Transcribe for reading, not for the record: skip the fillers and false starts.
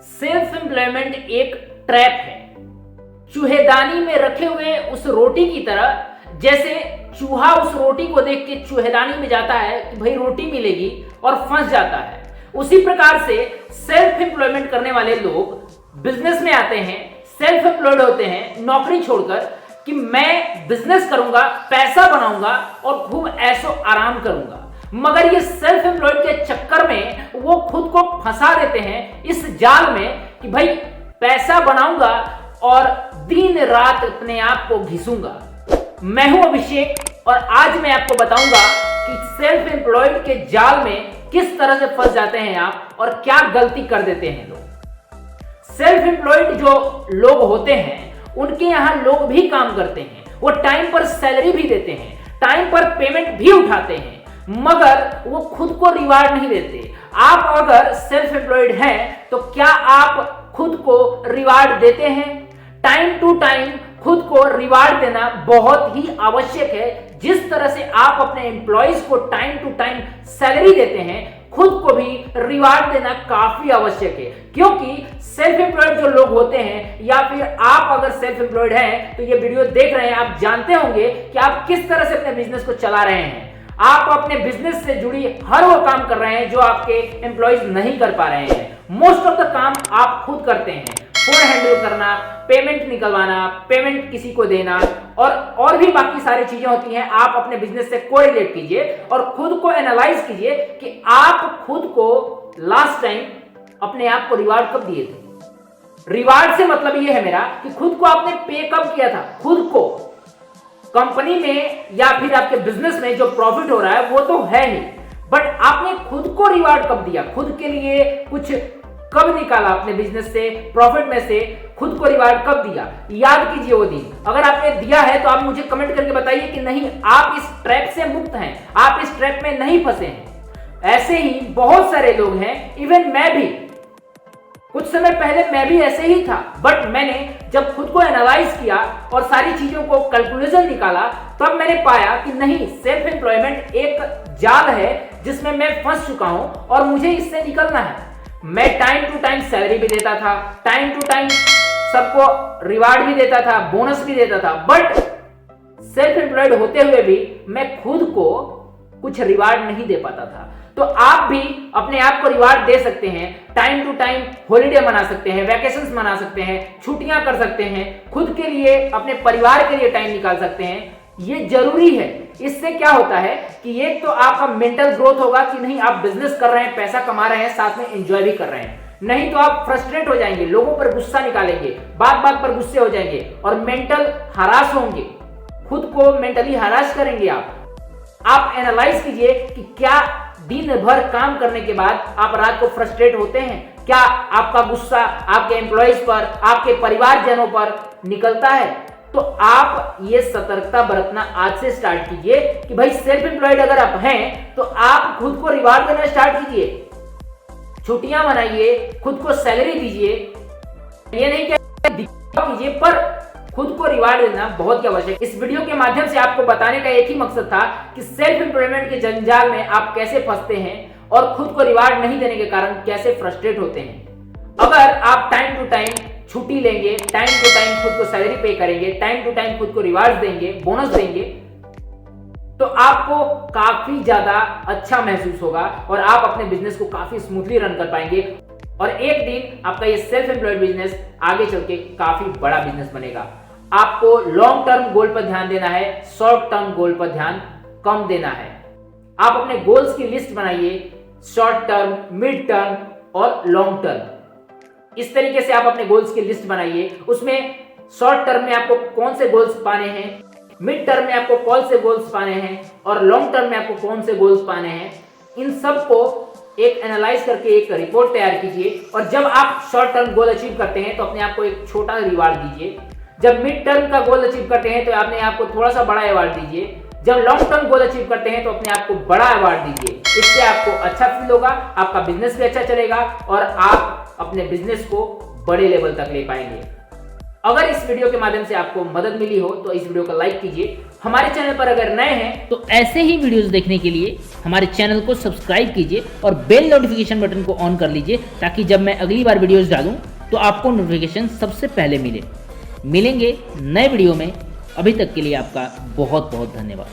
Self employment एक trap है, चूहेदानी में रखे हुए उस रोटी की तरह। जैसे चूहा उस रोटी को देख के चूहेदानी में जाता है कि भाई रोटी मिलेगी और फंस जाता है, उसी प्रकार से सेल्फ एम्प्लॉयमेंट करने वाले लोग बिजनेस में आते हैं, सेल्फ एम्प्लॉयड होते हैं नौकरी छोड़कर कि मैं बिजनेस करूंगा, पैसा बनाऊंगा और खूब ऐशो आराम करूंगा। मगर ये सेल्फ एम्प्लॉयड के चक्कर में वो खुद को फंसा देते हैं इस जाल में कि भाई पैसा बनाऊंगा और दिन रात अपने आप को घिसूंगा। मैं हूं अभिषेक और आज मैं आपको बताऊंगा कि सेल्फ एम्प्लॉयड के जाल में किस तरह से फंस जाते हैं आप और क्या गलती कर देते हैं लोग। सेल्फ एम्प्लॉयड जो लोग होते हैं उनके यहां लोग भी काम करते हैं, वो टाइम पर सैलरी भी देते हैं, टाइम पर पेमेंट भी उठाते हैं, मगर वो खुद को रिवार्ड नहीं देते। आप अगर सेल्फ एम्प्लॉयड हैं तो क्या आप खुद को रिवार्ड देते हैं? टाइम टू टाइम खुद को रिवार्ड देना बहुत ही आवश्यक है। जिस तरह से आप अपने एम्प्लॉइज को टाइम टू टाइम सैलरी देते हैं, खुद को भी रिवार्ड देना काफी आवश्यक है। क्योंकि सेल्फ एम्प्लॉयड जो लोग होते हैं या फिर आप अगर सेल्फ एम्प्लॉयड हैं तो ये वीडियो देख रहे हैं, आप जानते होंगे कि आप किस तरह से अपने बिजनेस को चला रहे हैं। आप अपने बिजनेस से जुड़ी हर वो काम कर रहे हैं जो आपके एम्प्लॉइज नहीं कर पा रहे हैं। मोस्ट ऑफ द काम आप खुद करते हैं, फोन हैंडल करना, पेमेंट निकलवाना, पेमेंट किसी को देना और भी बाकी सारी चीजें होती हैं। आप अपने बिजनेस से कोरिलेट कीजिए और खुद को एनालाइज कीजिए कि आप खुद को लास्ट टाइम अपने आप को रिवार्ड कब दिए थे। रिवार्ड से मतलब ये है मेरा कि खुद को आपने पे कब किया था। खुद को कंपनी में या फिर आपके बिजनेस में जो प्रॉफिट हो रहा है वो तो है ही, बट आपने खुद को रिवार्ड कब दिया, खुद के लिए कुछ कब निकाला अपने बिजनेस से, प्रॉफिट में से खुद को रिवार्ड कब दिया। याद कीजिए वो दिन। अगर आपने दिया है तो आप मुझे कमेंट करके बताइए कि नहीं, आप इस ट्रैप से मुक्त हैं, आप इस ट्रैप में नहीं फंसे हैं। ऐसे ही बहुत सारे लोग हैं, इवन मैं भी कुछ समय पहले मैं भी ऐसे ही था, बट मैंने जब खुद को एनालाइज किया और सारी चीजों को कैलकुलेशन निकाला तब मैंने पाया कि नहीं, सेल्फ एम्प्लॉयमेंट एक जाल है जिसमें मैं फंस चुका हूं और मुझे इससे निकलना है। मैं टाइम टू टाइम सैलरी भी देता था, टाइम टू टाइम सबको रिवार्ड भी देता था, बोनस भी देता था, बट सेल्फ एम्प्लॉयड होते हुए भी मैं खुद को कुछ रिवार्ड नहीं दे पाता था। तो आप भी अपने आप को रिवार्ड दे सकते हैं, टाइम टू टाइम हॉलिडे मना सकते हैं, वैकेशंस मना सकते हैं, छुट्टियां कर सकते हैं, खुद के लिए, अपने परिवार के लिए टाइम निकाल सकते हैं। ये जरूरी है। इससे क्या होता है कि एक तो आपका मेंटल ग्रोथ होगा कि नहीं, आप बिजनेस कर रहे हैं, पैसा कमा रहे हैं, साथ में एंजॉय भी कर रहे हैं। नहीं तो आप फ्रस्ट्रेट हो जाएंगे, लोगों पर गुस्सा निकालेंगे, बात बात पर गुस्से हो जाएंगे और मेंटल हरास होंगे, खुद को मेंटली हरास करेंगे। आप एनालाइज कीजिए कि क्या दिन भर काम करने के बाद आप रात को फ्रस्ट्रेट होते हैं? क्या आपका गुस्सा आपके एम्प्लॉइज पर, आपके परिवारजनों पर निकलता है? तो आप ये सतर्कता बरतना आज से स्टार्ट कीजिए कि भाई सेल्फ एम्प्लॉयड अगर आप हैं तो आप खुद को रिवार्ड देना स्टार्ट कीजिए, छुट्टियां मनाइए, खुद को सैलरी दीजिए। ये नहीं कीजिए, पर खुद को रिवार्ड देना बहुत ही आवश्यक। इस वीडियो के माध्यम से आपको बताने का एक ही मकसद था कि सेल्फ एम्प्लॉयमेंट के जंजाल में आप कैसे फंसते हैं और खुद को रिवार्ड नहीं देने के कारण कैसे फ्रस्ट्रेट होते हैं। अगर आप टाइम टू टाइम छुट्टी लेंगे, टाइम टू टाइम खुद को सैलरी पे करेंगे, टाइम टू टाइम खुद को रिवार्ड देंगे, बोनस देंगे, तो आपको काफी ज्यादा अच्छा महसूस होगा और आप अपने बिजनेस को काफी स्मूथली रन कर पाएंगे और एक दिन आपका ये सेल्फ एम्प्लॉयड बिजनेस आगे चल के काफी बड़ा बिजनेस बनेगा। आपको लॉन्ग टर्म गोल पर ध्यान देना है, शॉर्ट टर्म गोल पर ध्यान कम देना है। आप अपने गोल्स की लिस्ट बनाइए, शॉर्ट टर्म, मिड टर्म और लॉन्ग टर्म। इस तरीके से आप अपने गोल्स की लिस्ट बनाइए। उसमें शॉर्ट टर्म में आपको कौन से गोल्स पाने हैं, मिड टर्म में आपको कौन से गोल्स पाने हैं और लॉन्ग टर्म में आपको कौन से गोल्स पाने हैं। इन सब को एक एनालाइज करके एक रिपोर्ट तैयार कीजिए और जब आप शॉर्ट टर्म गोल अचीव करते हैं तो अपने आप को एक छोटा रिवार्ड दीजिए। जब मिड टर्म का गोल अचीव करते हैं तो अपने आप को थोड़ा सा बड़ा अवार्ड दीजिए। जब लॉन्ग टर्म गोल अचीव करते हैं तो अपने आप को बड़ा अवार्ड दीजिए। इससे आपको अच्छा फील होगा, आपका बिजनेस भी अच्छा चलेगा और आप अपने बिजनेस को बड़े लेवल तक ले पाएंगे। अगर इस वीडियो के माध्यम से आपको मदद मिली हो तो इस वीडियो को लाइक कीजिए। हमारे चैनल पर अगर नए हैं तो ऐसे ही वीडियोस देखने के लिए हमारे चैनल को सब्सक्राइब कीजिए और बेल नोटिफिकेशन बटन को ऑन कर लीजिए, ताकि जब मैं अगली बार वीडियोस डालूं तो आपको नोटिफिकेशन सबसे पहले मिले। मिलेंगे नए वीडियो में, अभी तक के लिए आपका बहुत बहुत धन्यवाद।